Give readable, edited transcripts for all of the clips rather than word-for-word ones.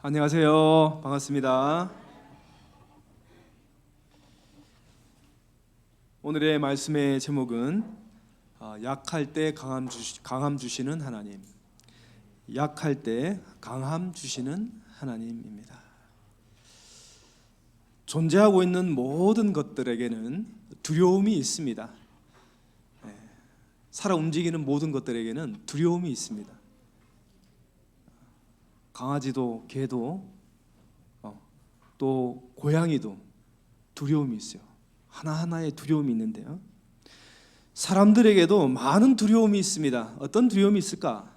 안녕하세요. 반갑습니다. 오늘의 말씀의 제목은 약할 때 강함 주시는 하나님. 약할 때 강함 주시는 하나님입니다. 존재하고 있는 모든 것들에게는 두려움이 있습니다. 살아 움직이는 모든 것들에게는 두려움이 있습니다. 강아지도 개도 또 고양이도 두려움이 있어요. 하나하나의 두려움이 있는데요, 사람들에게도 많은 두려움이 있습니다. 어떤 두려움이 있을까?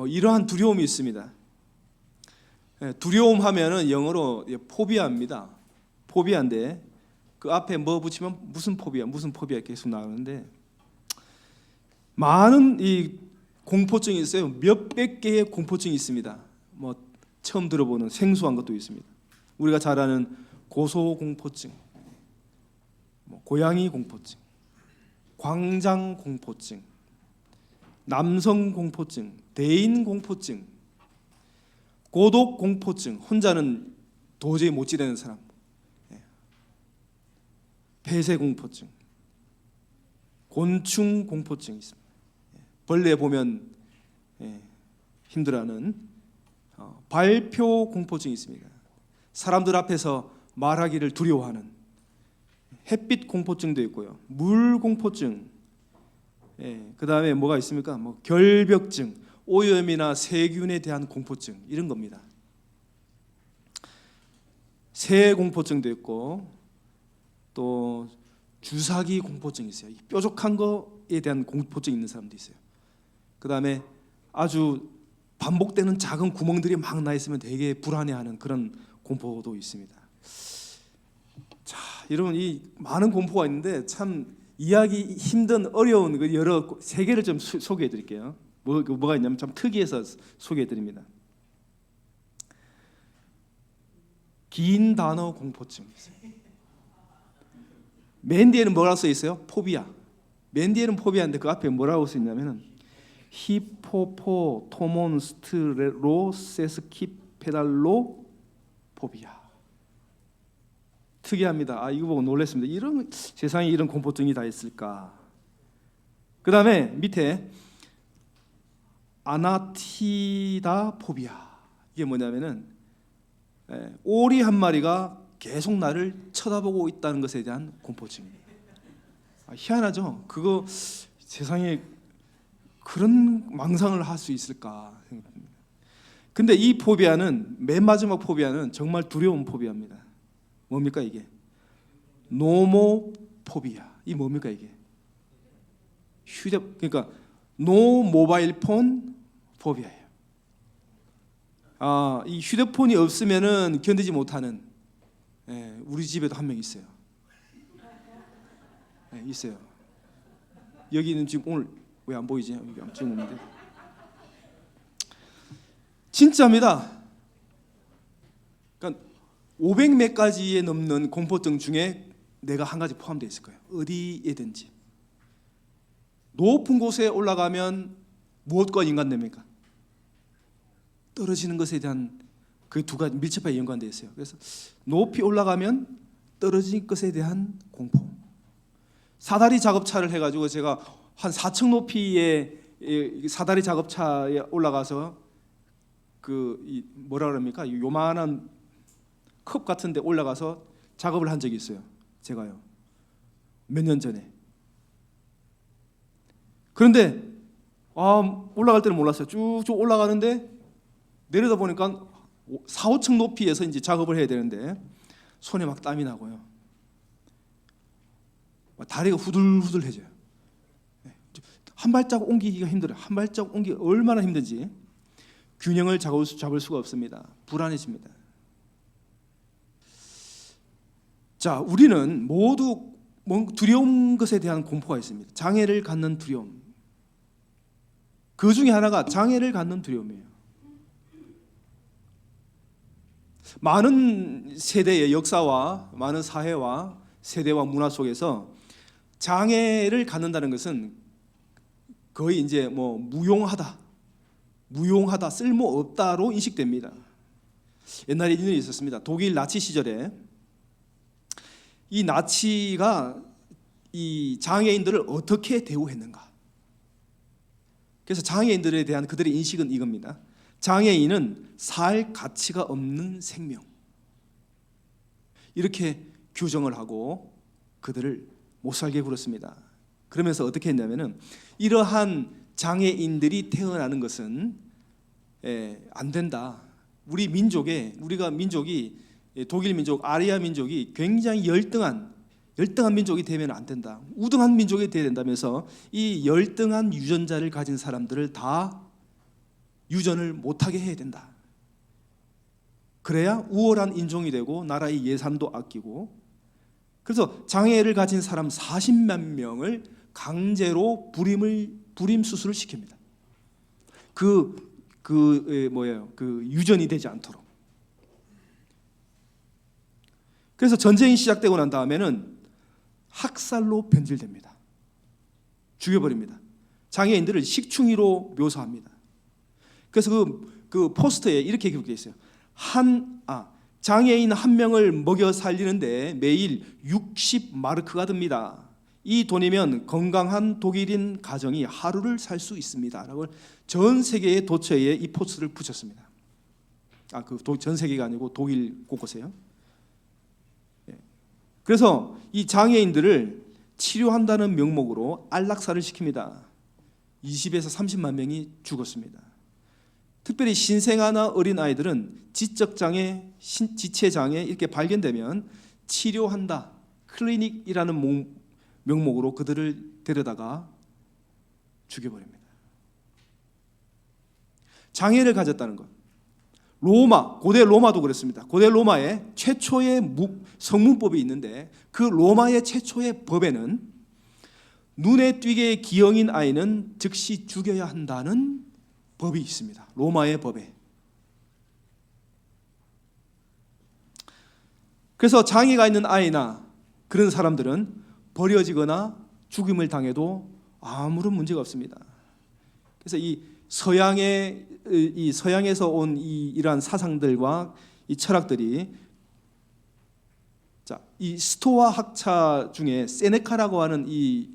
이러한 두려움이 있습니다. 두려움 하면은 영어로 포비아입니다. 포비아인데 그 앞에 뭐 붙이면 무슨 포비아 계속 나오는데, 많은 이 공포증이 있어요. 몇백 개의 공포증이 있습니다. 처음 들어보는 생소한 것도 있습니다. 우리가 잘 아는 고소공포증, 고양이 공포증, 광장 공포증, 남성 공포증, 대인 공포증, 고독 공포증, 혼자는 도저히 못 지내는 사람, 폐쇄 공포증, 곤충 공포증이 있습니다. 벌레 보면 힘들어하는 발표 공포증이 있습니다. 사람들 앞에서 말하기를 두려워하는 햇빛 공포증도 있고요. 물 공포증, 그 다음에 뭐가 있습니까? 결벽증, 오염이나 세균에 대한 공포증, 이런 겁니다. 새 공포증도 있고, 또 주사기 공포증이 있어요. 뾰족한 거에 대한 공포증이 있는 사람도 있어요. 그 다음에 아주 반복되는 작은 구멍들이 막 나 있으면 되게 불안해하는 그런 공포도 있습니다. 자, 여러분, 이 많은 공포가 있는데 참 이해하기 힘든 어려운 여러 세 개를 좀 소개해 드릴게요. 뭐가 있냐면 참 특이해서 소개해 드립니다. 긴 단어 공포증 있어요. 맨 뒤에는 뭐라고 써 있어요? 포비아. 맨 뒤에는 포비아인데 그 앞에 뭐라고 써 있냐면은 히포포토몬스트로세스키페달로 포비아. 특이합니다. 이거 보고 놀랐습니다. 이런 세상에 이런 공포증이 다 있을까? 그 다음에 밑에 아나티다 포비아. 이게 뭐냐면은 오리 한 마리가 계속 나를 쳐다보고 있다는 것에 대한 공포증입니다. 희한하죠? 그거 세상에 그런 망상을 할 수 있을까? 근데 이 포비아는, 맨 마지막 포비아는 정말 두려운 포비아입니다. 뭡니까 이게? 노모포비아. 이 뭡니까 이게? 그러니까 노 모바일 폰 포비아예요. 이 휴대폰이 없으면은 견디지 못하는, 우리 집에도 한 명 있어요. 있어요. 여기는 지금 오늘 왜 안 보이지? 여기 안 찍었는데. 진짜입니다. 그러니까 500몇 가지에 넘는 공포증 중에 내가 한 가지 포함되어 있을 거예요. 어디에든지. 높은 곳에 올라가면 무엇과 연관됩니까? 떨어지는 것에 대한 그 두 가지 밀접하게 연관되어 있어요. 그래서 높이 올라가면 떨어질 것에 대한 공포. 사다리 작업차를 해가지고 제가 한 4층 높이의 사다리 작업차에 올라가서 뭐라 그럽니까? 요만한 컵 같은데 올라가서 작업을 한 적이 있어요. 제가요. 몇 년 전에. 그런데 올라갈 때는 몰랐어요. 쭉쭉 올라가는데 내려다 보니까 4, 5층 높이에서 이제 작업을 해야 되는데 손에 막 땀이 나고요. 다리가 후들후들해져요. 한 발자국 옮기기가 힘들어요. 한 발자국 옮기기 얼마나 힘든지. 균형을 잡을 수가 없습니다. 불안해집니다. 자, 우리는 모두 두려운 것에 대한 공포가 있습니다. 장애를 갖는 두려움. 그 중에 하나가 장애를 갖는 두려움이에요. 많은 세대의 역사와 많은 사회와 세대와 문화 속에서 장애를 갖는다는 것은 거의 이제 무용하다, 무용하다, 쓸모없다로 인식됩니다. 옛날에 이런 일이 있었습니다. 독일 나치 시절에 이 나치가 이 장애인들을 어떻게 대우했는가. 그래서 장애인들에 대한 그들의 인식은 이겁니다. 장애인은 살 가치가 없는 생명, 이렇게 규정을 하고 그들을 못 살게 굴었습니다. 그러면서 어떻게 했냐면은 이러한 장애인들이 태어나는 것은 안 된다. 우리가 민족이 독일 민족, 아리아 민족이 굉장히 열등한 민족이 되면 안 된다. 우등한 민족이 되어야 된다면서 이 열등한 유전자를 가진 사람들을 다 유전을 못하게 해야 된다. 그래야 우월한 인종이 되고 나라의 예산도 아끼고. 그래서 장애를 가진 사람 40만 명을 강제로 불임 수술을 시킵니다. 그 유전이 되지 않도록. 그래서 전쟁이 시작되고 난 다음에는 학살로 변질됩니다. 죽여버립니다. 장애인들을 식충이로 묘사합니다. 그래서 그 포스터에 이렇게 기록되어 있어요. 장애인 한 명을 먹여 살리는데 매일 60마르크가 듭니다. 이 돈이면 건강한 독일인 가정이 하루를 살 수 있습니다. 라고 전 세계의 도처에 이 포스터를 붙였습니다. 전 세계가 아니고 독일 곳곳에요. 그래서 이 장애인들을 치료한다는 명목으로 안락사를 시킵니다. 20에서 30만 명이 죽었습니다. 특별히 신생아나 어린아이들은 지적장애, 지체장애 이렇게 발견되면 치료한다, 클리닉이라는 명목으로 그들을 데려다가 죽여버립니다. 장애를 가졌다는 것. 고대 로마도 그렇습니다. 고대 로마에 최초의 성문법이 있는데 그 로마의 최초의 법에는 눈에 띄게 기형인 아이는 즉시 죽여야 한다는 법이 있습니다. 로마의 법에. 그래서 장애가 있는 아이나 그런 사람들은 버려지거나 죽임을 당해도 아무런 문제가 없습니다. 그래서 이 서양에서 온 이러한 사상들과 이 철학들이, 이 스토아 학자 중에 세네카라고 하는 이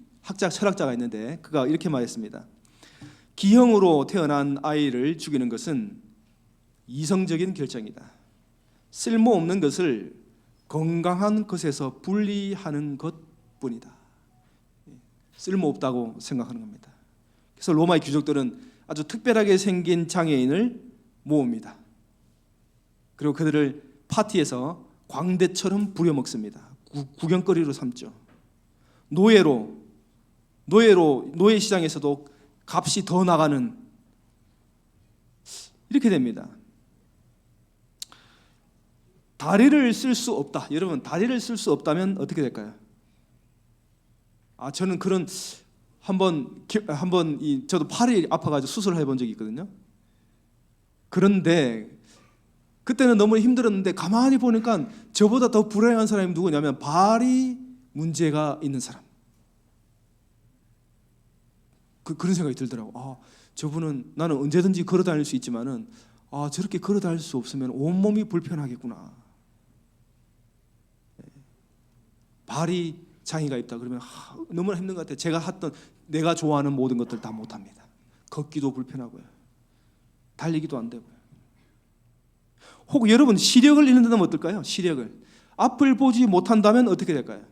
철학자가 있는데 그가 이렇게 말했습니다. 기형으로 태어난 아이를 죽이는 것은 이성적인 결정이다. 쓸모없는 것을 건강한 것에서 분리하는 것뿐이다. 쓸모없다고 생각하는 겁니다. 그래서 로마의 귀족들은 아주 특별하게 생긴 장애인을 모읍니다. 그리고 그들을 파티에서 광대처럼 부려먹습니다. 구경거리로 삼죠. 노예 시장에서도 값이 더 나가는, 이렇게 됩니다. 다리를 쓸 수 없다. 여러분, 다리를 쓸 수 없다면 어떻게 될까요? 저는 그런 한번 저도 팔이 아파가지고 수술을 해본 적이 있거든요. 그런데 그때는 너무 힘들었는데 가만히 보니까 저보다 더 불행한 사람이 누구냐면 발이 문제가 있는 사람. 그런 생각이 들더라고. 저분은, 나는 언제든지 걸어 다닐 수 있지만은 저렇게 걸어 다닐 수 없으면 온몸이 불편하겠구나. 발이 장애가 있다 그러면 너무나 힘든 것 같아요. 내가 좋아하는 모든 것들 다 못합니다. 걷기도 불편하고요, 달리기도 안 되고요. 혹 여러분 시력을 잃는다면 어떨까요? 시력을 앞을 보지 못한다면 어떻게 될까요?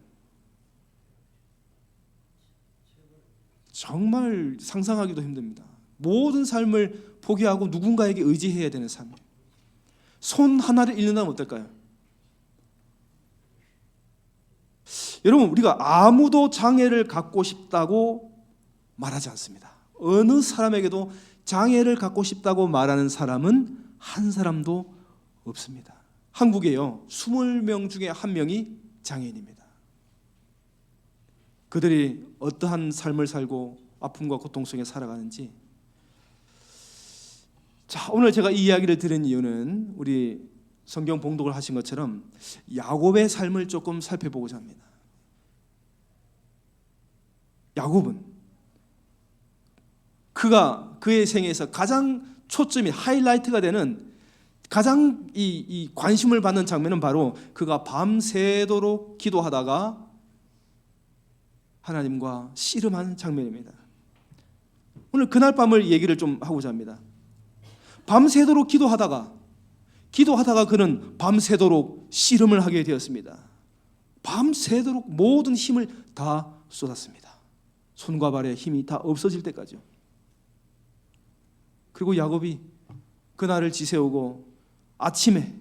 정말 상상하기도 힘듭니다. 모든 삶을 포기하고 누군가에게 의지해야 되는 삶. 손 하나를 잃는다면 어떨까요? 여러분, 우리가 아무도 장애를 갖고 싶다고 말하지 않습니다. 어느 사람에게도 장애를 갖고 싶다고 말하는 사람은 한 사람도 없습니다. 한국에요, 20명 중에 1명이 장애인입니다. 그들이 어떠한 삶을 살고 아픔과 고통 속에 살아가는지. 오늘 제가 이 이야기를 들은 이유는 우리 성경 봉독을 하신 것처럼 야곱의 삶을 조금 살펴보고자 합니다. 야곱은 그의 생애에서 가장 초점이 하이라이트가 되는 가장 이 관심을 받는 장면은 바로 그가 밤새도록 기도하다가 하나님과 씨름하는 장면입니다. 오늘 그날 밤을 얘기를 좀 하고자 합니다. 밤새도록 기도하다가 그는 밤새도록 씨름을 하게 되었습니다. 밤새도록 모든 힘을 다 쏟았습니다. 손과 발에 힘이 다 없어질 때까지요. 그리고 야곱이 그날을 지새우고 아침에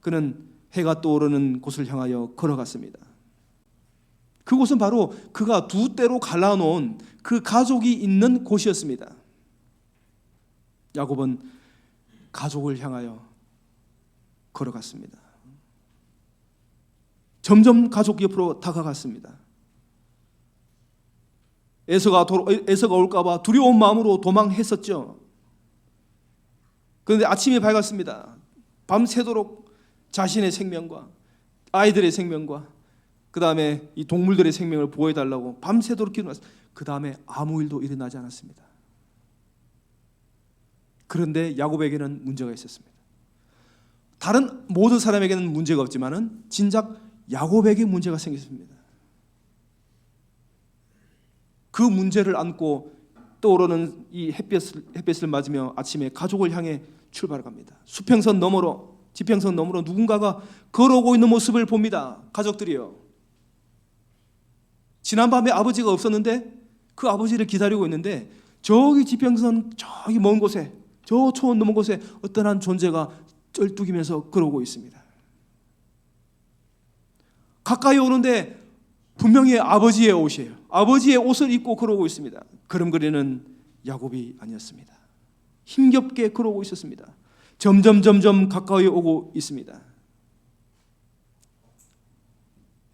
그는 해가 떠오르는 곳을 향하여 걸어갔습니다. 그곳은 바로 그가 두 떼로 갈라놓은 그 가족이 있는 곳이었습니다. 야곱은 가족을 향하여 걸어갔습니다. 점점 가족 옆으로 다가갔습니다. 에서가 올까봐 두려운 마음으로 도망했었죠. 그런데 아침이 밝았습니다. 밤새도록 자신의 생명과 아이들의 생명과 그 다음에 이 동물들의 생명을 보호해달라고 밤새도록 기도했습니다. 그 다음에 아무 일도 일어나지 않았습니다. 그런데 야곱에게는 문제가 있었습니다. 다른 모든 사람에게는 문제가 없지만은 진작 야곱에게 문제가 생겼습니다. 그 문제를 안고 떠오르는 이 햇볕을 맞으며 아침에 가족을 향해 출발합니다. 수평선 너머로, 지평선 너머로 누군가가 걸어오고 있는 모습을 봅니다. 가족들이요. 지난밤에 아버지가 없었는데 그 아버지를 기다리고 있는데 저기 지평선 저기 먼 곳에, 저 초원 넘은 곳에 어떤 한 존재가 쩔뚝이면서 걸어오고 있습니다. 가까이 오는데 분명히 아버지의 옷이에요. 아버지의 옷을 입고 걸어오고 있습니다. 걸음걸이는 야곱이 아니었습니다. 힘겹게 걸어오고 있었습니다. 점점 가까이 오고 있습니다.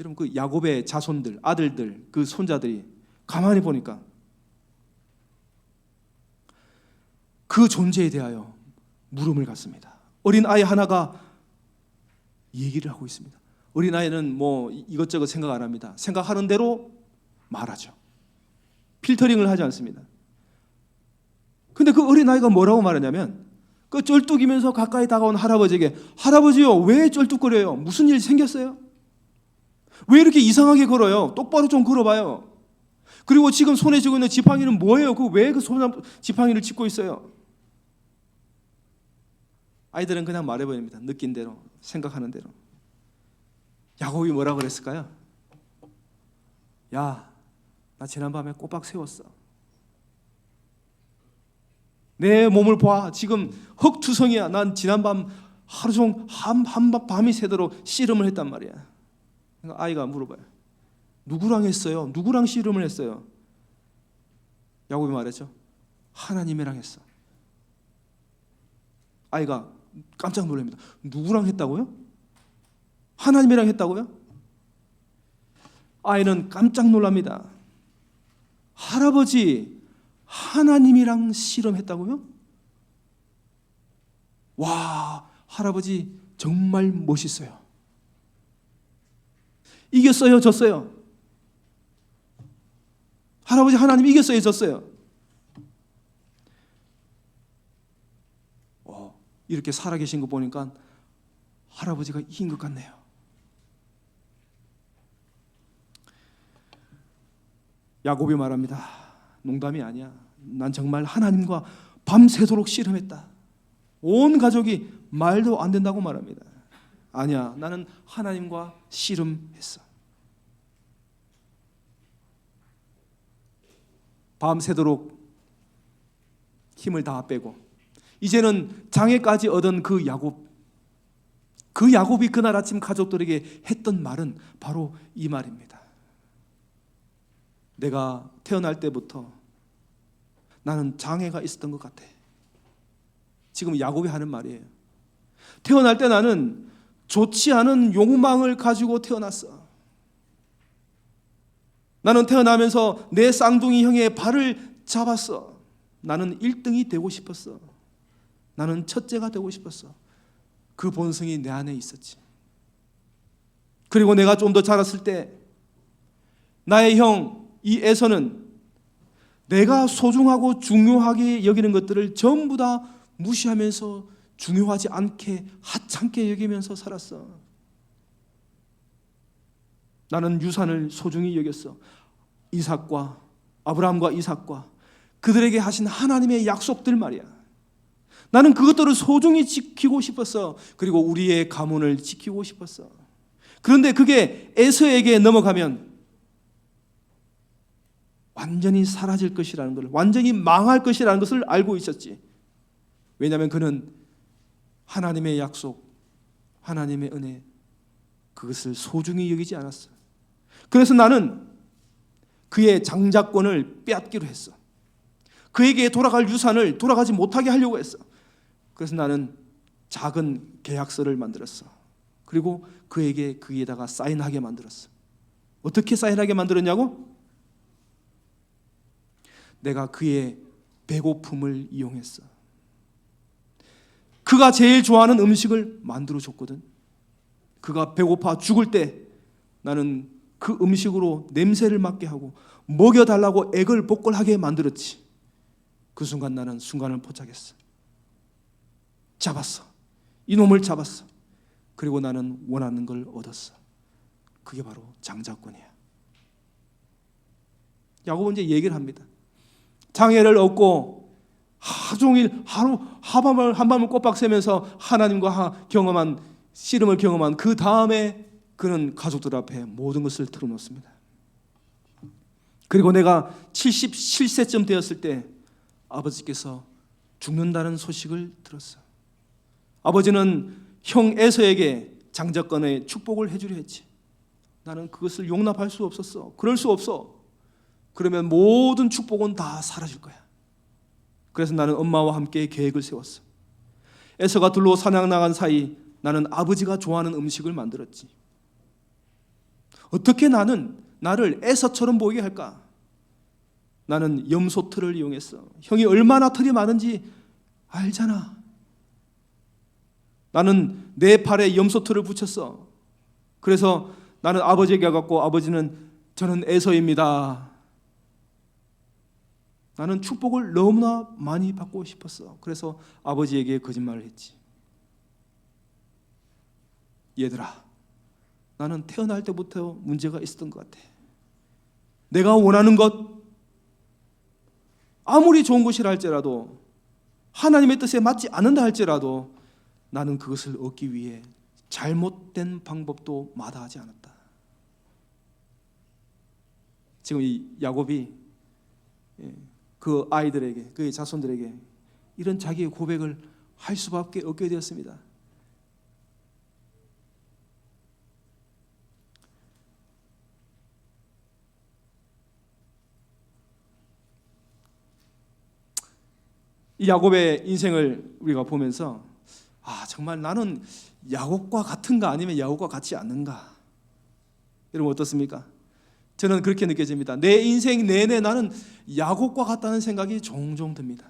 여러분, 그 야곱의 자손들, 아들들, 그 손자들이 가만히 보니까 그 존재에 대하여 물음을 갖습니다. 어린 아이 하나가 얘기를 하고 있습니다. 어린 아이는 뭐 이것저것 생각 안 합니다. 생각하는 대로 말하죠. 필터링을 하지 않습니다. 근데 그 어린 아이가 뭐라고 말하냐면 그 쩔뚝이면서 가까이 다가온 할아버지에게, 할아버지요, 왜 쩔뚝거려요? 무슨 일 생겼어요? 왜 이렇게 이상하게 걸어요? 똑바로 좀 걸어봐요. 그리고 지금 손에 쥐고 있는 지팡이는 뭐예요? 왜 그 지팡이를 짚고 있어요? 아이들은 그냥 말해버립니다. 느낀 대로, 생각하는 대로. 야곱이 뭐라고 그랬을까요? 야, 나 지난밤에 꼬박 세웠어. 내 몸을 봐. 지금 흙투성이야. 난 지난밤 하루 종일 밤이 새도록 씨름을 했단 말이야. 그러니까 아이가 물어봐요. 누구랑 했어요? 누구랑 씨름을 했어요? 야곱이 말했죠. 하나님이랑 했어. 아이가 깜짝 놀랍니다. 누구랑 했다고요? 하나님이랑 했다고요? 아이는 깜짝 놀랍니다. 할아버지, 하나님이랑 씨름했다고요? 와, 할아버지 정말 멋있어요. 이겼어요, 졌어요? 할아버지, 하나님 이겼어요, 졌어요? 이렇게 살아계신 거 보니까 할아버지가 이긴 것 같네요. 야곱이 말합니다. 농담이 아니야. 난 정말 하나님과 밤새도록 씨름했다. 온 가족이 말도 안 된다고 말합니다. 아니야, 나는 하나님과 씨름했어. 밤새도록 힘을 다 빼고 이제는 장애까지 얻은 그 야곱이 그날 아침 가족들에게 했던 말은 바로 이 말입니다. 내가 태어날 때부터 나는 장애가 있었던 것 같아. 지금 야곱이 하는 말이에요. 태어날 때 나는 좋지 않은 욕망을 가지고 태어났어. 나는 태어나면서 내 쌍둥이 형의 발을 잡았어. 나는 1등이 되고 싶었어. 나는 첫째가 되고 싶었어. 그 본성이 내 안에 있었지. 그리고 내가 좀 더 자랐을 때 나의 형, 이 에서는 내가 소중하고 중요하게 여기는 것들을 전부 다 무시하면서 중요하지 않게 하찮게 여기면서 살았어. 나는 유산을 소중히 여겼어. 이삭과 아브라함과 이삭과 그들에게 하신 하나님의 약속들 말이야. 나는 그것들을 소중히 지키고 싶었어. 그리고 우리의 가문을 지키고 싶었어. 그런데 그게 에서에게 넘어가면 완전히 사라질 것이라는 걸, 완전히 망할 것이라는 것을 알고 있었지. 왜냐하면 그는 하나님의 약속, 하나님의 은혜, 그것을 소중히 여기지 않았어. 그래서 나는 그의 장자권을 빼앗기로 했어. 그에게 돌아갈 유산을 돌아가지 못하게 하려고 했어. 그래서 나는 작은 계약서를 만들었어. 그리고 그에게 거기에다가 사인하게 만들었어. 어떻게 사인하게 만들었냐고? 내가 그의 배고픔을 이용했어. 그가 제일 좋아하는 음식을 만들어 줬거든. 그가 배고파 죽을 때 나는 그 음식으로 냄새를 맡게 하고 먹여달라고 애걸복걸하게 만들었지. 그 순간 나는 순간을 포착했어. 잡았어. 이놈을 잡았어. 그리고 나는 원하는 걸 얻었어. 그게 바로 장자권이야. 야고보는 이제 얘기를 합니다. 장애를 얻고 하루 종일 한밤을 꼬박 새면서 하나님과 경험한 씨름을 경험한 그 다음에 그는 가족들 앞에 모든 것을 털어놓습니다. 그리고 내가 77세쯤 되었을 때 아버지께서 죽는다는 소식을 들었어. 아버지는 형 에서에게 장자권의 축복을 해주려 했지. 나는 그것을 용납할 수 없었어. 그럴 수 없어. 그러면 모든 축복은 다 사라질 거야. 그래서 나는 엄마와 함께 계획을 세웠어. 에서가 들로 사냥 나간 사이 나는 아버지가 좋아하는 음식을 만들었지. 어떻게 나를 에서처럼 보이게 할까? 나는 염소 털을 이용했어. 형이 얼마나 털이 많은지 알잖아. 나는 내 팔에 염소 털을 붙였어. 그래서 나는 아버지에게 가고 아버지는 저는 에서입니다. 나는 축복을 너무나 많이 받고 싶었어. 그래서 아버지에게 거짓말을 했지. 얘들아, 나는 태어날 때부터 문제가 있었던 것 같아. 내가 원하는 것 아무리 좋은 것이라 할지라도 하나님의 뜻에 맞지 않는다 할지라도 나는 그것을 얻기 위해 잘못된 방법도 마다하지 않았다. 지금 이 야곱이 그 아이들에게, 그의 자손들에게 이런 자기의 고백을 할 수밖에 없게 되었습니다. 이 야곱의 인생을 우리가 보면서 정말 나는 야곱과 같은가 아니면 야곱과 같지 않는가? 여러분 어떻습니까? 저는 그렇게 느껴집니다. 내 인생 내내 나는 야곱과 같다는 생각이 종종 듭니다.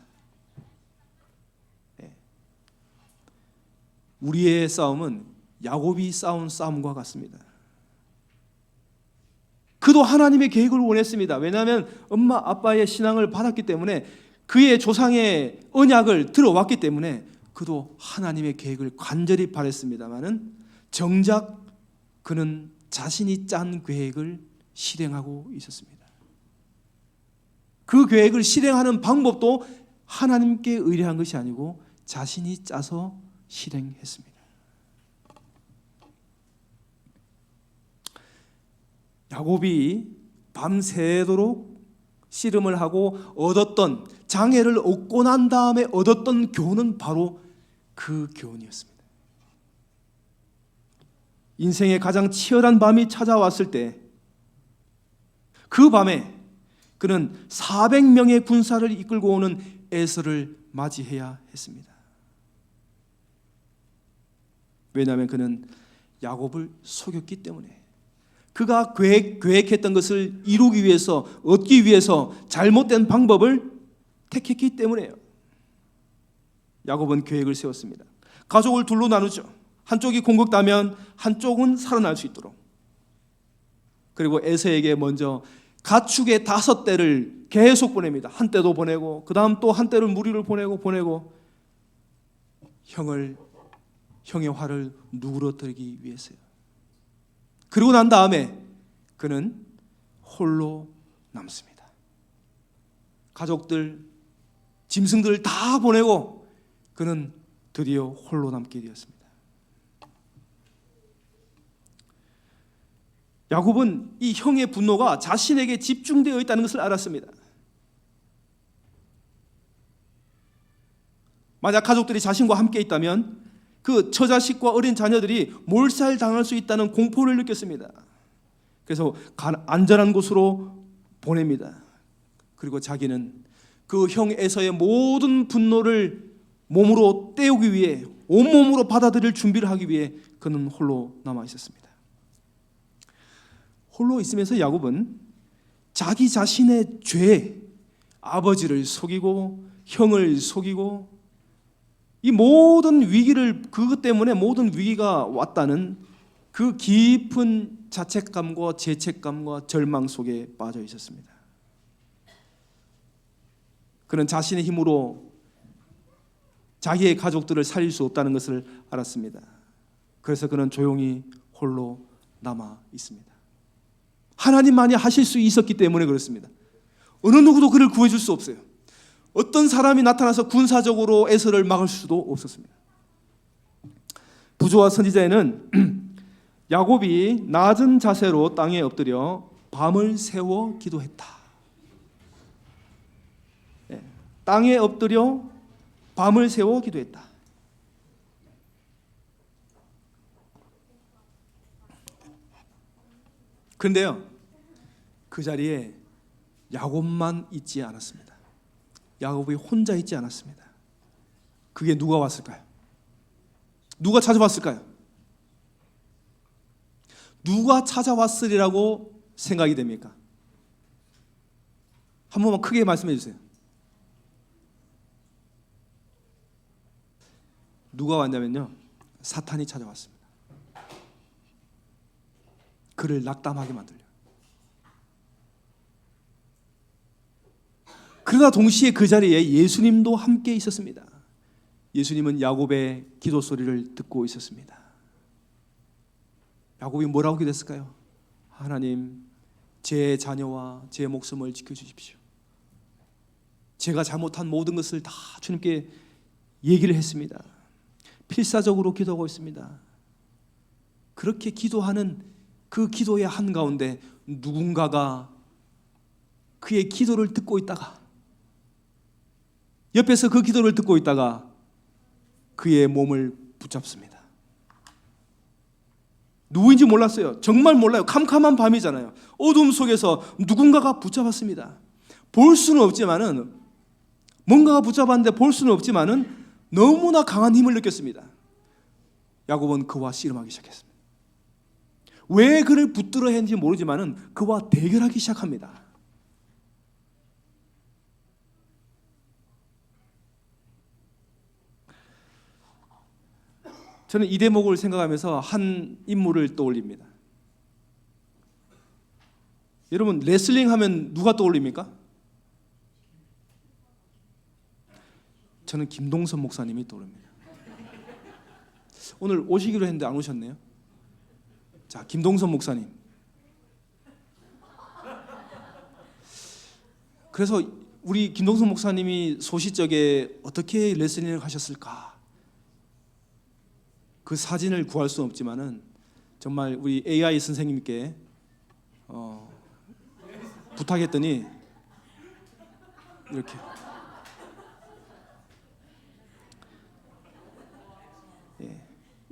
우리의 싸움은 야곱이 싸운 싸움과 같습니다. 그도 하나님의 계획을 원했습니다. 왜냐하면 엄마 아빠의 신앙을 받았기 때문에 그의 조상의 언약을 들어왔기 때문에 그도 하나님의 계획을 간절히 바랬습니다마는 정작 그는 자신이 짠 계획을 실행하고 있었습니다. 그 계획을 실행하는 방법도 하나님께 의뢰한 것이 아니고 자신이 짜서 실행했습니다. 야곱이 밤새도록 씨름을 하고 얻었던 장애를 얻고 난 다음에 얻었던 교훈은 바로 그 교훈이었습니다. 인생의 가장 치열한 밤이 찾아왔을 때 그 밤에 그는 400명의 군사를 이끌고 오는 에서를 맞이해야 했습니다. 왜냐하면 그는 야곱을 속였기 때문에, 그가 계획했던 것을 이루기 위해서, 얻기 위해서 잘못된 방법을 택했기 때문에요. 야곱은 계획을 세웠습니다. 가족을 둘로 나누죠. 한쪽이 공격당하면 한쪽은 살아날 수 있도록. 그리고 에서에게 먼저 가축의 5떼를 계속 보냅니다. 한 떼도 보내고 그 다음 또 한 떼를 무리를 보내고 형의 화를 누그러뜨리기 위해서요. 그러고 난 다음에 그는 홀로 남습니다. 가족들, 짐승들을 다 보내고 그는 드디어 홀로 남게 되었습니다. 야곱은 이 형의 분노가 자신에게 집중되어 있다는 것을 알았습니다. 만약 가족들이 자신과 함께 있다면 그 처자식과 어린 자녀들이 몰살당할 수 있다는 공포를 느꼈습니다. 그래서 안전한 곳으로 보냅니다. 그리고 자기는 그 형 에서의 모든 분노를 몸으로 떼우기 위해, 온몸으로 받아들일 준비를 하기 위해 그는 홀로 남아 있었습니다. 홀로 있으면서 야곱은 자기 자신의 죄, 아버지를 속이고 형을 속이고 이 모든 위기를, 그것 때문에 모든 위기가 왔다는 그 깊은 자책감과 죄책감과 절망 속에 빠져 있었습니다. 그는 자신의 힘으로 자기의 가족들을 살릴 수 없다는 것을 알았습니다. 그래서 그는 조용히 홀로 남아 있습니다. 하나님만이 하실 수 있었기 때문에 그렇습니다. 어느 누구도 그를 구해줄 수 없어요. 어떤 사람이 나타나서 군사적으로 에서를 막을 수도 없었습니다. 부조와 선지자에는 야곱이 낮은 자세로 땅에 엎드려 밤을 새워 기도했다. 땅에 엎드려 밤을 새워 기도했다. 그런데요, 그 자리에 야곱만 있지 않았습니다. 야곱이 혼자 있지 않았습니다. 그게 누가 왔을까요? 누가 찾아왔을까요? 누가 찾아왔으리라고 생각이 됩니까? 한 번만 크게 말씀해 주세요. 누가 왔냐면요, 사탄이 찾아왔습니다. 그를 낙담하게 만들려고. 그러나 동시에 그 자리에 예수님도 함께 있었습니다. 예수님은 야곱의 기도 소리를 듣고 있었습니다. 야곱이 뭐라고 기도했을까요? 하나님, 제 자녀와 제 목숨을 지켜주십시오. 제가 잘못한 모든 것을 다 주님께 얘기를 했습니다. 필사적으로 기도하고 있습니다. 그렇게 기도하는 그 기도의 한가운데 누군가가 그의 기도를 듣고 있다가, 옆에서 그 기도를 듣고 있다가 그의 몸을 붙잡습니다. 누구인지 몰랐어요. 정말 몰라요. 캄캄한 밤이잖아요. 어둠 속에서 누군가가 붙잡았습니다. 볼 수는 없지만은, 뭔가가 붙잡았는데 볼 수는 없지만은 너무나 강한 힘을 느꼈습니다. 야곱은 그와 씨름하기 시작했습니다. 왜 그를 붙들어 했는지 모르지만은 그와 대결하기 시작합니다. 저는 이 대목을 생각하면서 한 인물을 떠올립니다. 여러분, 레슬링 하면 누가 떠올립니까? 저는 김동선 목사님이 떠오릅니다. 오늘 오시기로 했는데 안 오셨네요. 자, 김동선 목사님. 그래서 우리 김동선 목사님이 소시적에 어떻게 레슬링을 하셨을까? 그 사진을 구할 수는 없지만은 정말 우리 AI 선생님께 부탁했더니 이렇게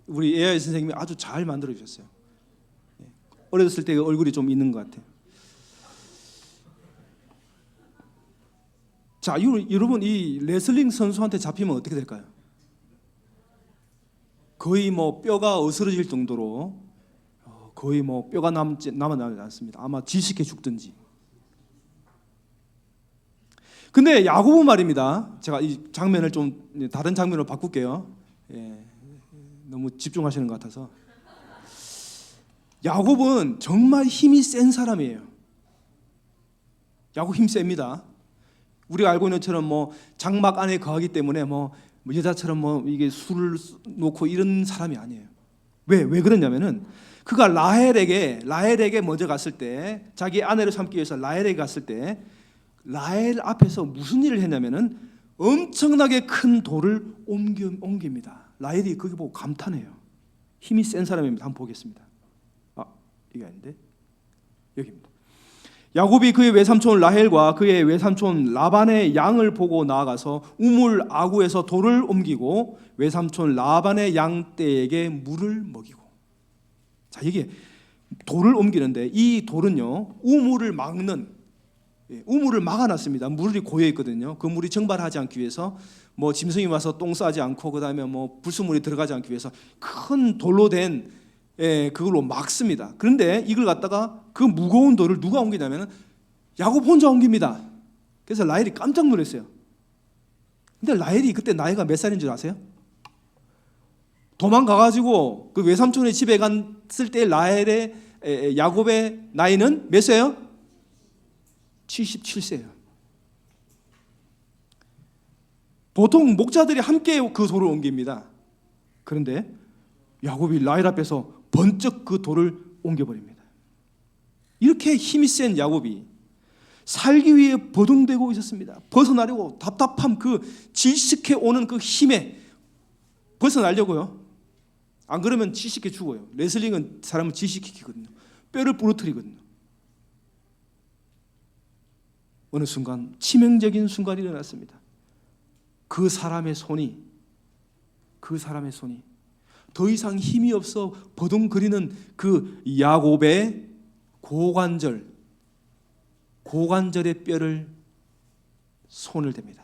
우리 AI 선생님이 아주 잘 만들어 주셨어요. 어렸을 때 얼굴이 좀 있는 것 같아요. 자, 여러분, 이 레슬링 선수한테 잡히면 어떻게 될까요? 거의 뭐 뼈가 으스러질 정도로 거의 뭐 뼈가 남지 않습니다. 아마 질식해 죽든지. 근데 야곱은 말입니다. 제가 이 장면을 좀 다른 장면으로 바꿀게요. 너무 집중하시는 것 같아서. 야곱은 정말 힘이 센 사람이에요. 야곱 힘 셉니다. 우리가 알고 있는 것처럼 뭐 장막 안에 거하기 때문에 뭐 뭐 여자처럼 뭐 이게 술을 놓고 이런 사람이 아니에요. 왜 그러냐면은 그가 라헬에게 먼저 갔을 때, 자기 아내를 삼기 위해서 라헬에게 갔을 때 라헬 앞에서 무슨 일을 했냐면은 엄청나게 큰 돌을 옮깁니다. 라헬이 그게 보고 감탄해요. 힘이 센 사람입니다. 한번 보겠습니다. 이게 아닌데 여기입니다. 야곱이 그의 외삼촌 라헬과 그의 외삼촌 라반의 양을 보고 나아가서 우물 아구에서 돌을 옮기고 외삼촌 라반의 양떼에게 물을 먹이고. 자, 이게 돌을 옮기는데 이 돌은요 우물을 막아놨습니다. 물이 고여 있거든요. 그 물이 증발하지 않기 위해서 뭐 짐승이 와서 똥 싸지 않고 그다음에 뭐 불순물이 들어가지 않기 위해서 큰 돌로 된 그걸로 막습니다. 그런데 이걸 갖다가 그 무거운 돌을 누가 옮기냐면 야곱 혼자 옮깁니다. 그래서 라헬이 깜짝 놀랐어요. 근데 라헬이 그때 나이가 몇 살인 줄 아세요? 도망가가지고 그 외삼촌의 집에 갔을 때 야곱의 나이는 몇 세예요? 77세예요. 보통 목자들이 함께 그 돌을 옮깁니다. 그런데 야곱이 라헬 앞에서 번쩍 그 돌을 옮겨버립니다. 이렇게 힘이 센 야곱이 살기 위해 버둥대고 있었습니다. 벗어나려고 답답함, 그 질식해 오는 그 힘에 벗어나려고요. 안 그러면 질식해 죽어요. 레슬링은 사람을 질식시키거든요. 뼈를 부러뜨리거든요. 어느 순간 치명적인 순간이 일어났습니다. 그 사람의 손이 더 이상 힘이 없어 버둥거리는 그 야곱의 고관절의 뼈를 손을 댑니다.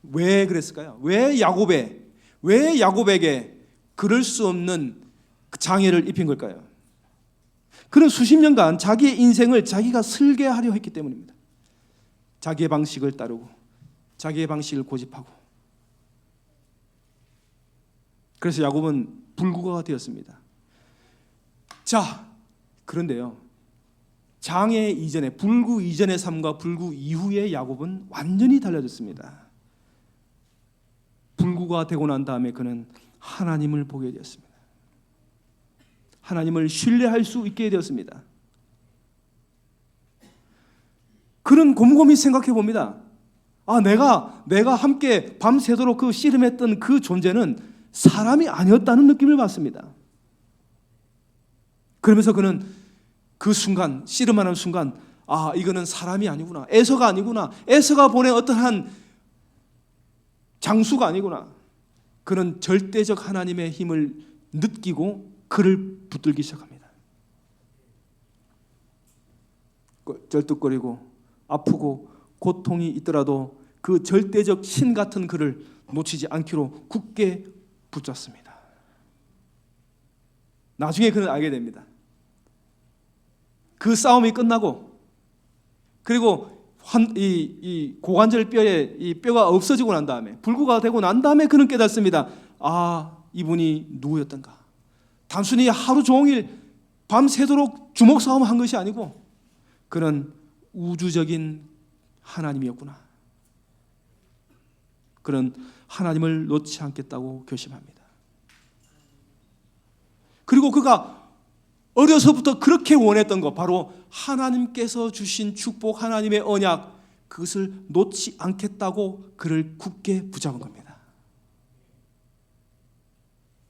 왜 그랬을까요? 왜 야곱에게 그럴 수 없는 장애를 입힌 걸까요? 그는 수십 년간 자기의 인생을 자기가 설계하려 했기 때문입니다. 자기의 방식을 따르고 자기의 방식을 고집하고. 그래서 야곱은 불구가 되었습니다. 자, 그런데요, 장애 이전에, 불구 이전의 삶과 불구 이후의 야곱은 완전히 달라졌습니다. 불구가 되고 난 다음에 그는 하나님을 보게 되었습니다. 하나님을 신뢰할 수 있게 되었습니다. 그는 곰곰이 생각해 봅니다. 내가 함께 밤새도록 그 씨름했던 그 존재는 사람이 아니었다는 느낌을 받습니다. 그러면서 그는 그 순간, 씨름하는 순간, 이거는 사람이 아니구나, 에서가 아니구나, 에서가 보낸 어떠한 장수가 아니구나. 그는 절대적 하나님의 힘을 느끼고 그를 붙들기 시작합니다. 절뚝거리고 아프고 고통이 있더라도 그 절대적 신 같은 그를 놓치지 않기로 굳게 붙잡습니다. 나중에 그는 알게 됩니다. 그 싸움이 끝나고, 그리고 이 고관절 뼈에 이 뼈가 없어지고 난 다음에, 불구가 되고 난 다음에 그는 깨닫습니다. 이분이 누구였던가. 단순히 하루 종일 밤새도록 주먹 싸움을 한 것이 아니고 그는 우주적인 하나님이었구나. 그는 하나님을 놓지 않겠다고 결심합니다. 그리고 그가 어려서부터 그렇게 원했던 것, 바로 하나님께서 주신 축복, 하나님의 언약, 그것을 놓지 않겠다고 그를 굳게 붙잡은 겁니다.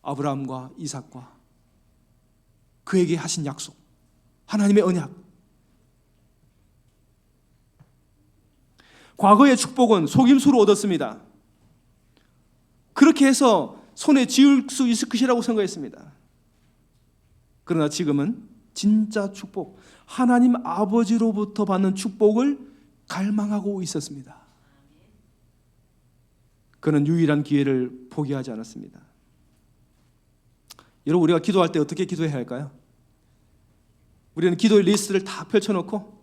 아브라함과 이삭과 그에게 하신 약속, 하나님의 언약. 과거의 축복은 속임수로 얻었습니다. 그렇게 해서 손에 쥐을 수 있을 것이라고 생각했습니다. 그러나 지금은 진짜 축복, 하나님 아버지로부터 받는 축복을 갈망하고 있었습니다. 그는 유일한 기회를 포기하지 않았습니다. 여러분, 우리가 기도할 때 어떻게 기도해야 할까요? 우리는 기도의 리스트를 다 펼쳐놓고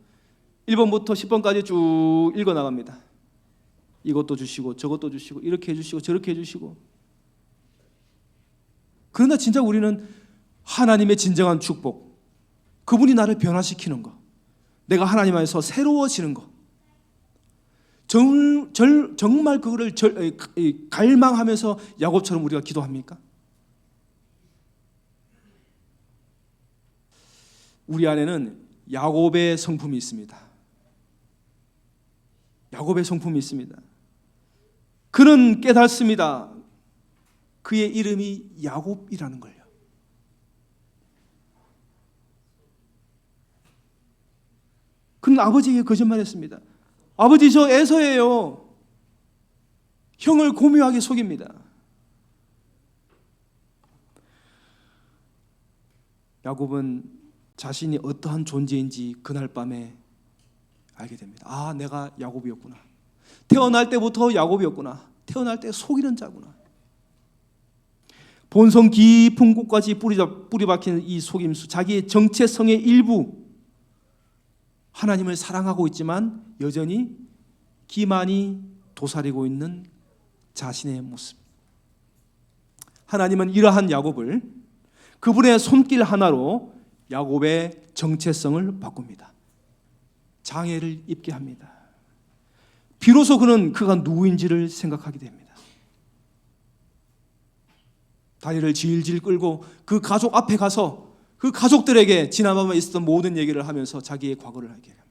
1번부터 10번까지 쭉 읽어나갑니다. 이것도 주시고 저것도 주시고 이렇게 해주시고 저렇게 해주시고. 그러나 진짜 우리는 하나님의 진정한 축복, 그분이 나를 변화시키는 것, 내가 하나님 안에서 새로워지는 것, 정말 그거를 갈망하면서 야곱처럼 우리가 기도합니까? 우리 안에는 야곱의 성품이 있습니다. 야곱의 성품이 있습니다. 그는 깨닫습니다. 그의 이름이 야곱이라는 걸요. 그는 아버지에게 거짓말했습니다. 아버지, 저 에서예요. 형을 고묘하게 속입니다. 야곱은 자신이 어떠한 존재인지 그날 밤에 알게 됩니다. 아, 내가 야곱이었구나. 태어날 때부터 야곱이었구나. 태어날 때 속이는 자구나. 본성 깊은 곳까지 뿌리 박힌 이 속임수, 자기의 정체성의 일부, 하나님을 사랑하고 있지만 여전히 기만이 도사리고 있는 자신의 모습. 하나님은 이러한 야곱을 그분의 손길 하나로 야곱의 정체성을 바꿉니다. 장애를 입게 합니다. 비로소 그는 그가 누구인지를 생각하게 됩니다. 다리를 질질 끌고 그 가족 앞에 가서 그 가족들에게 지난밤에 있었던 모든 얘기를 하면서 자기의 과거를 알게 합니다.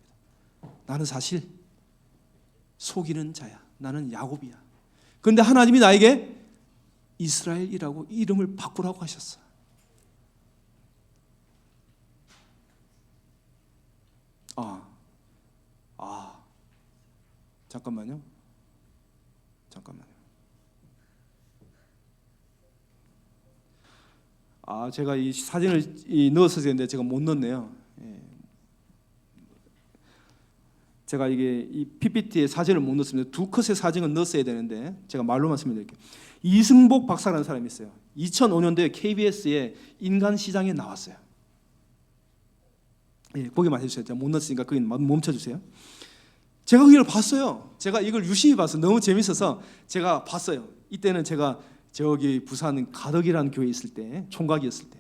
나는 사실 속이는 자야. 나는 야곱이야. 그런데 하나님이 나에게 이스라엘이라고 이름을 바꾸라고 하셨어. 잠깐만요. 제가 이 사진을 넣었어야 되는데 제가 못 넣었네요. 제가 이게 이 PPT에 사진을 못 넣었습니다. 두 컷의 사진은 넣었어야 되는데 제가 말로만 설명드릴게요. 이승복 박사라는 사람이 있어요. 2005년도에 KBS의 인간시장에 나왔어요. 거기만 해주세요. 제가 못 넣었으니까 거기 멈춰주세요. 제가 그걸 봤어요. 제가 이걸 유심히 봤어요. 너무 재밌어서 제가 봤어요. 이때는 제가 저기 부산 가덕이라는 교회에 있을 때, 총각이었을 때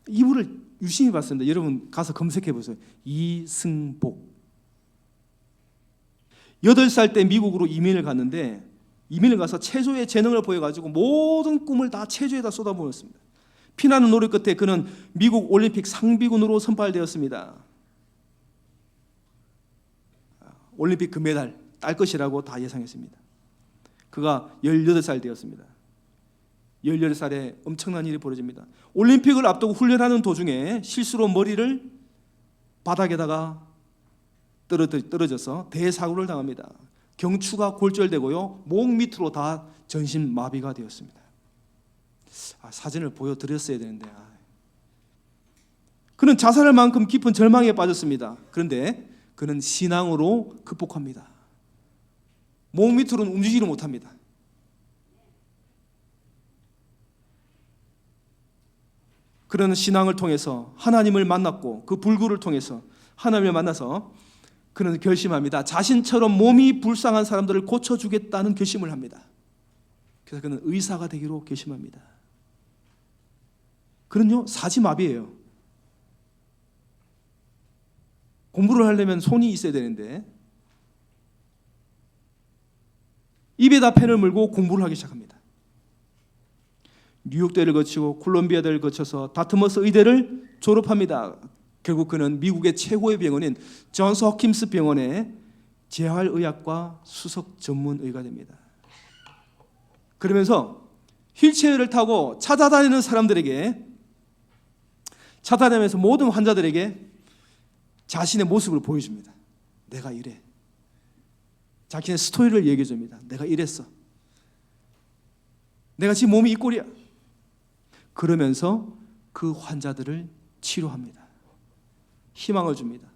이분을 유심히 봤습니다. 여러분 가서 검색해 보세요. 이승복. 8살 때 미국으로 이민을 갔는데 이민을 가서 체조의 재능을 보여가지고 모든 꿈을 다 체조에다 쏟아부었습니다. 피나는 노력 끝에 그는 미국 올림픽 상비군으로 선발되었습니다. 올림픽 금메달 딸 것이라고 다 예상했습니다. 그가 18살 되었습니다. 18살에 엄청난 일이 벌어집니다. 올림픽을 앞두고 훈련하는 도중에 실수로 머리를 바닥에다가 떨어져서 대사고를 당합니다. 경추가 골절되고요, 목 밑으로 다 전신 마비가 되었습니다. 사진을 보여드렸어야 되는데 그는 자살할 만큼 깊은 절망에 빠졌습니다. 그런데 그는 신앙으로 극복합니다. 목 밑으로는 움직이지 못합니다. 그런 신앙을 통해서 하나님을 만났고 그 불구를 통해서 하나님을 만나서 그는 결심합니다. 자신처럼 몸이 불쌍한 사람들을 고쳐주겠다는 결심을 합니다. 그래서 그는 의사가 되기로 결심합니다. 그는요, 사지마비예요. 공부를 하려면 손이 있어야 되는데 입에다 펜을 물고 공부를 하기 시작합니다. 뉴욕대를 거치고 콜롬비아대를 거쳐서 다트머스 의대를 졸업합니다. 결국 그는 미국의 최고의 병원인 존스 홉킨스 병원의 재활의학과 수석 전문의가 됩니다. 그러면서 휠체어를 타고 찾아다니는 사람들에게, 찾아다니면서 모든 환자들에게 자신의 모습을 보여줍니다. 내가 이래. 자신의 스토리를 얘기해 줍니다. 내가 이랬어. 내가 지금 몸이 이 꼴이야. 그러면서 그 환자들을 치료합니다. 희망을 줍니다.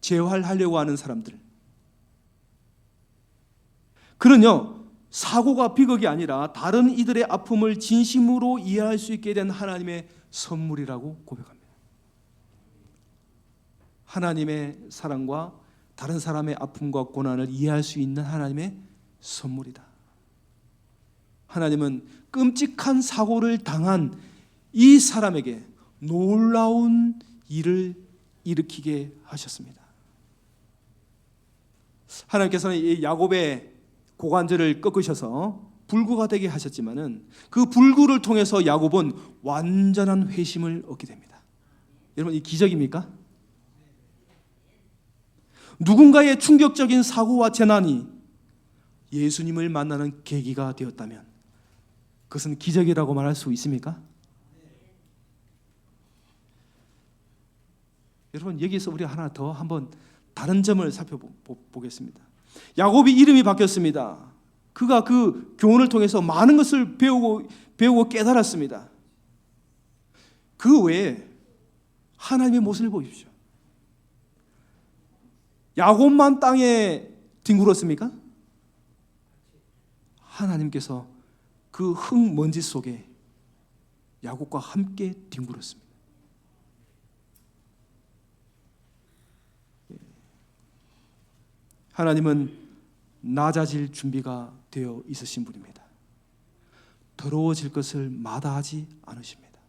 재활하려고 하는 사람들. 그는요, 사고가 비극이 아니라 다른 이들의 아픔을 진심으로 이해할 수 있게 된 하나님의 선물이라고 고백합니다. 하나님의 사랑과 다른 사람의 아픔과 고난을 이해할 수 있는 하나님의 선물이다. 하나님은 끔찍한 사고를 당한 이 사람에게 놀라운 일을 일으키게 하셨습니다. 하나님께서는 이 야곱의 고관절을 꺾으셔서 불구가 되게 하셨지만은 그 불구를 통해서 야곱은 완전한 회심을 얻게 됩니다. 여러분, 이 기적입니까? 누군가의 충격적인 사고와 재난이 예수님을 만나는 계기가 되었다면 그것은 기적이라고 말할 수 있습니까? 여러분, 여기서 우리 하나 더 한번 다른 점을 살펴보겠습니다. 야곱이 이름이 바뀌었습니다. 그가 그 교훈을 통해서 많은 것을 배우고 깨달았습니다. 그 외에 하나님의 모습을 보십시오. 야곱만 땅에 뒹굴었습니까? 하나님께서 그 흙먼지 속에 야곱과 함께 뒹굴었습니다. 하나님은 낮아질 준비가 되어 있으신 분입니다. 더러워질 것을 마다하지 않으십니다.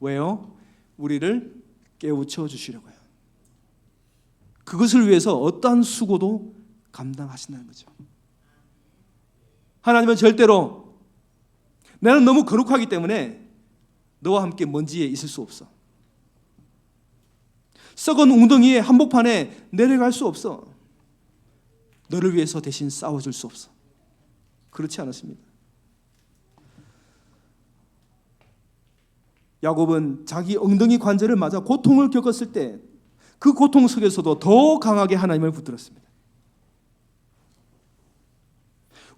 왜요? 우리를 깨우쳐 주시려고요. 그것을 위해서 어떠한 수고도 감당하신다는 거죠. 하나님은 절대로 나는 너무 거룩하기 때문에 너와 함께 먼지에 있을 수 없어. 썩은 웅덩이의 한복판에 내려갈 수 없어. 너를 위해서 대신 싸워줄 수 없어. 그렇지 않았습니다. 야곱은 자기 엉덩이 관절을 맞아 고통을 겪었을 때 그 고통 속에서도 더 강하게 하나님을 붙들었습니다.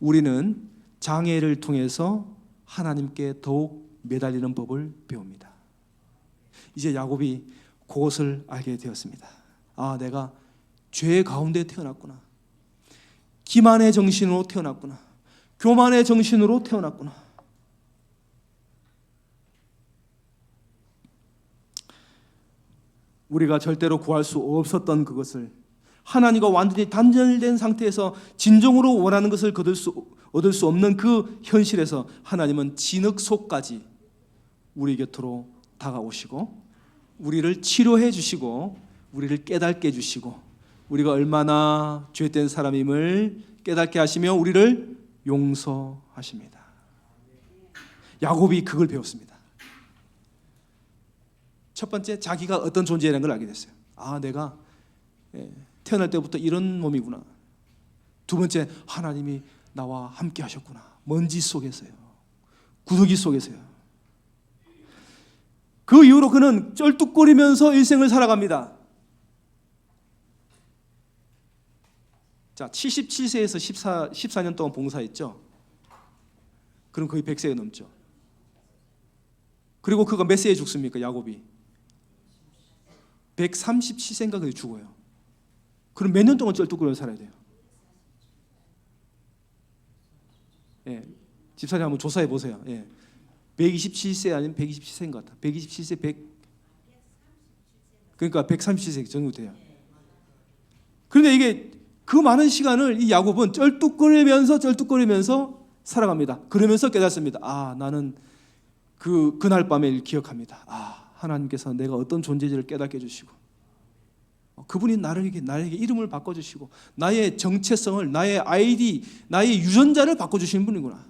우리는 장애를 통해서 하나님께 더욱 매달리는 법을 배웁니다. 이제 야곱이 그것을 알게 되었습니다. 아, 내가 죄 가운데 태어났구나. 기만의 정신으로 태어났구나. 교만의 정신으로 태어났구나. 우리가 절대로 구할 수 없었던 그것을 하나님과 완전히 단절된 상태에서 진정으로 원하는 것을 얻을 수 없는 그 현실에서 하나님은 진흙속까지 우리 곁으로 다가오시고 우리를 치료해 주시고 우리를 깨닫게 해주시고 우리가 얼마나 죄된 사람임을 깨닫게 하시며 우리를 용서하십니다. 야곱이 그걸 배웠습니다. 첫 번째, 자기가 어떤 존재라는 걸 알게 됐어요. 아, 내가 태어날 때부터 이런 몸이구나. 두 번째, 하나님이 나와 함께 하셨구나. 먼지 속에서요. 구더기 속에서요. 그 이후로 그는 쩔뚝거리면서 일생을 살아갑니다. 자, 77세에서 14년 동안 봉사했죠. 그럼 거의 100세가 넘죠. 그리고 그가 몇 세에 죽습니까? 야곱이 137세인가 그게 죽어요. 그럼 몇 년 동안 쩔뚝거리면서 살아야 돼요? 예, 집사님 한번 조사해 보세요. 예, 127세 아니면 127세인 것 같아. 127세, 100 그러니까 137세 정도 돼요. 그런데 이게 그 많은 시간을 이 야곱은 쩔뚝거리면서 살아갑니다. 그러면서 깨닫습니다. 아, 나는 그날 밤을 기억합니다. 아, 하나님께서 내가 어떤 존재인지를 깨닫게 해주시고 그분이 나에게 이름을 바꿔주시고 나의 정체성을, 나의 아이디, 나의 유전자를 바꿔주시는 분이구나.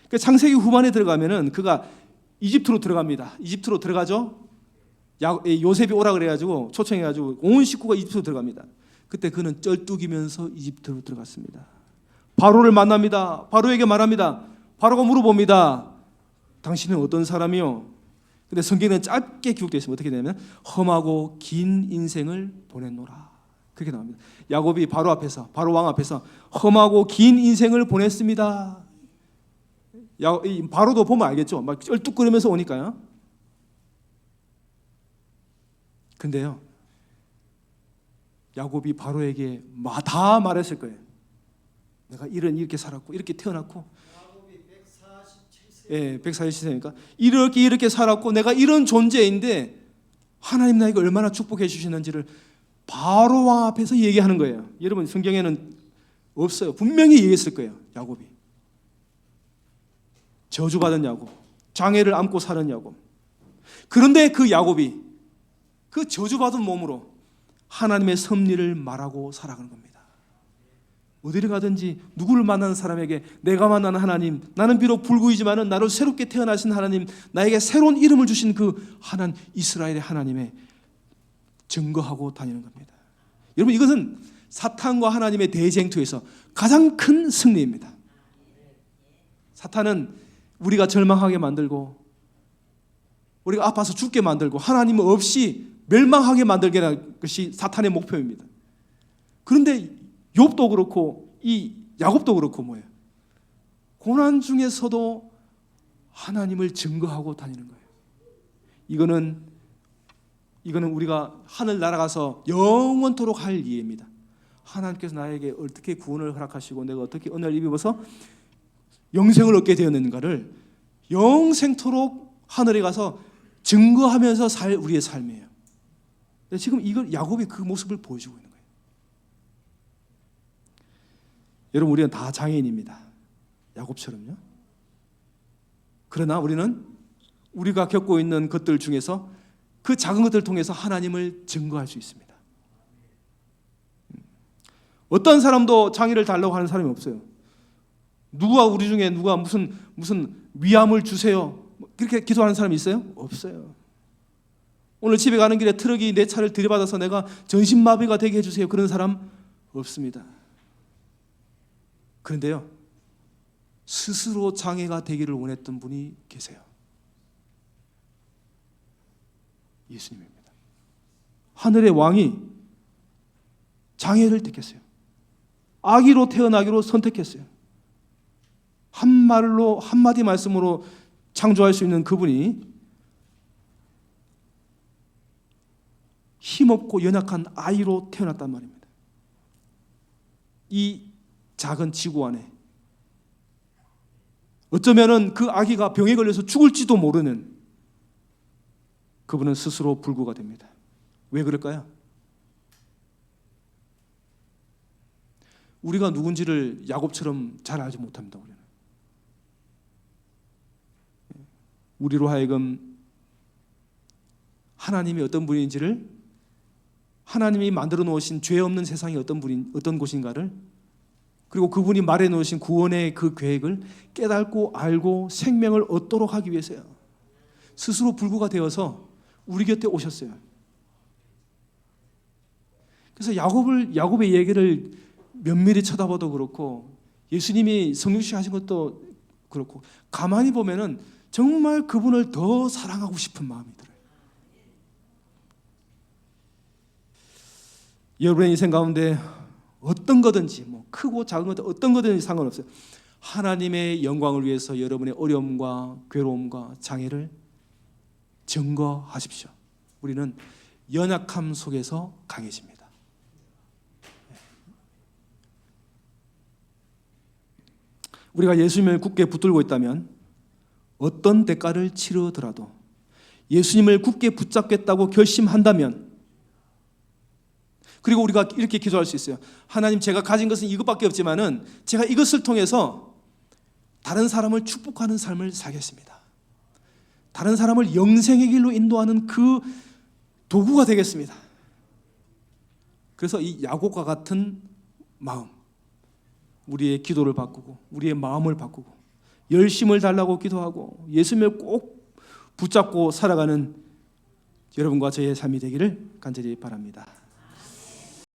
그러니까 창세기 후반에 들어가면은 그가 이집트로 들어갑니다. 이집트로 들어가죠. 요셉이 오라 그래가지고 초청해가지고 온 식구가 이집트로 들어갑니다. 그때 그는 쩔뚝이면서 이집트로 들어갔습니다. 바로를 만납니다. 바로에게 말합니다. 바로가 물어봅니다. 당신은 어떤 사람이요? 근데 성경에는 짧게 기록되어 있으면 어떻게 되냐면 험하고 긴 인생을 보냈노라. 그렇게 나옵니다. 야곱이 바로 왕 앞에서 험하고 긴 인생을 보냈습니다. 바로도 보면 알겠죠. 막 쩔뚝거리면서 오니까요. 근데요, 야곱이 바로에게 다 말했을 거예요. 내가 이렇게 살았고 이렇게 태어났고, 예, 147세니까 이렇게 살았고 내가 이런 존재인데 하나님 나에게 얼마나 축복해 주시는지를 바로 왕 앞에서 얘기하는 거예요. 여러분, 성경에는 없어요. 분명히 얘기했을 거예요. 야곱이 저주받은 야곱, 장애를 안고 사는 야곱. 그런데 그 야곱이 그 저주받은 몸으로 하나님의 섭리를 말하고 살아가는 겁니다. 어디를 가든지 누구를 만나는 사람에게 내가 만나는 하나님, 나는 비록 불구이지만은 나를 새롭게 태어나신 하나님, 나에게 새로운 이름을 주신 그 하나님, 이스라엘의 하나님의 증거하고 다니는 겁니다. 여러분, 이것은 사탄과 하나님의 대쟁투에서 가장 큰 승리입니다. 사탄은 우리가 절망하게 만들고 우리가 아파서 죽게 만들고 하나님 없이 멸망하게 만들게 하는 것이 사탄의 목표입니다. 그런데 욥도 그렇고 이 야곱도 그렇고 뭐예요? 고난 중에서도 하나님을 증거하고 다니는 거예요. 이거는 우리가 하늘 날아가서 영원토록 할 일입니다. 하나님께서 나에게 어떻게 구원을 허락하시고 내가 어떻게 은혜를 입어서 영생을 얻게 되었는가를 영생토록 하늘에 가서 증거하면서 살 우리의 삶이에요. 지금 이걸 야곱이 그 모습을 보여주고 있는 거예요. 여러분, 우리는 다 장애인입니다. 야곱처럼요. 그러나 우리는 우리가 겪고 있는 것들 중에서 그 작은 것들을 통해서 하나님을 증거할 수 있습니다. 어떤 사람도 장애를 달라고 하는 사람이 없어요. 우리 중에 누가 무슨 위암을 주세요 그렇게 기도하는 사람이 있어요? 없어요. 오늘 집에 가는 길에 트럭이 내 차를 들이받아서 내가 전신마비가 되게 해주세요 그런 사람 없습니다. 그런데요, 스스로 장애가 되기를 원했던 분이 계세요. 예수님입니다. 하늘의 왕이 장애를 택했어요. 아기로 태어나기로 선택했어요. 한마디 말씀으로 창조할 수 있는 그분이 힘없고 연약한 아이로 태어났단 말입니다. 이 작은 지구 안에 어쩌면은 그 아기가 병에 걸려서 죽을지도 모르는 그분은 스스로 불구가 됩니다. 왜 그럴까요? 우리가 누군지를 야곱처럼 잘 알지 못합니다. 우리로 하여금 하나님이 어떤 분인지를, 하나님이 만들어 놓으신 죄 없는 세상이 어떤 곳인가를, 그리고 그분이 말해 놓으신 구원의 그 계획을 깨닫고 알고 생명을 얻도록 하기 위해서요. 스스로 불구가 되어서 우리 곁에 오셨어요. 그래서 야곱의 얘기를 면밀히 쳐다봐도 그렇고 예수님이 성육신 하신 것도 그렇고 가만히 보면은 정말 그분을 더 사랑하고 싶은 마음이 들어요. 여러분의 인생 가운데 어떤 거든지 크고 작은 것 어떤 거든지 상관없어요. 하나님의 영광을 위해서 여러분의 어려움과 괴로움과 장애를 증거하십시오. 우리는 연약함 속에서 강해집니다. 우리가 예수님을 굳게 붙들고 있다면 어떤 대가를 치르더라도 예수님을 굳게 붙잡겠다고 결심한다면, 그리고 우리가 이렇게 기도할 수 있어요. 하나님, 제가 가진 것은 이것밖에 없지만은 제가 이것을 통해서 다른 사람을 축복하는 삶을 살겠습니다. 다른 사람을 영생의 길로 인도하는 그 도구가 되겠습니다. 그래서 이 야곱과 같은 마음, 우리의 기도를 바꾸고 우리의 마음을 바꾸고 열심을 달라고 기도하고 예수님을 꼭 붙잡고 살아가는 여러분과 저의 삶이 되기를 간절히 바랍니다.